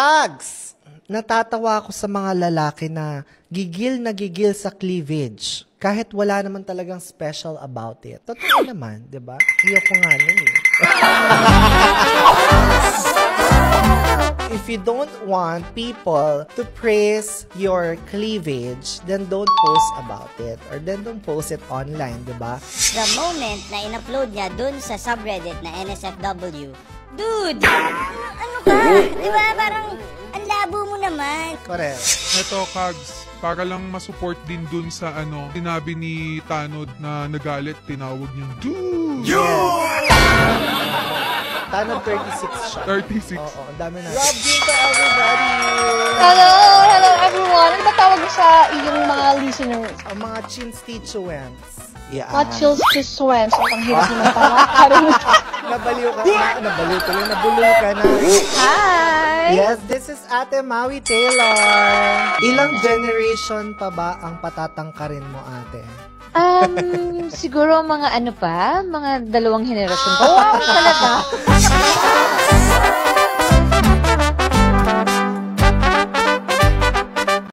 Ags! Natatawa ako sa mga lalaki na gigil sa cleavage kahit wala naman talagang special about it. Totoo naman, di ba? Ayoko nga nun eh. If you don't want people to praise your cleavage, then don't post about it. Or then don't post it online, di ba? The moment na in-upload niya dun sa subreddit na NSFW, dude! Ano ka? Di ba? Parang ang labo mo naman. Correct. Ito, Kags, para lang masupport din dun sa sinabi ni Tanod na nagalit, tinawag niyang dude! Tanong 36 siya. 36. Oo, ang dami na. Love you to everybody! Hello everyone! Ano ba tawag sa iyong mga listeners? Ang mga chinstituents. Yeah. Mga chills-chills-wens. Ang hirap naman tawa. Nabaliw ka na. Nabaliw ka na. Nabulol ka na. Hi! Yes, this is Ate Maui Taylor. Ilang generation pa ba ang patatangkarin mo, ate? Siguro mga mga 2 henerasyon pa. Wow, talaga!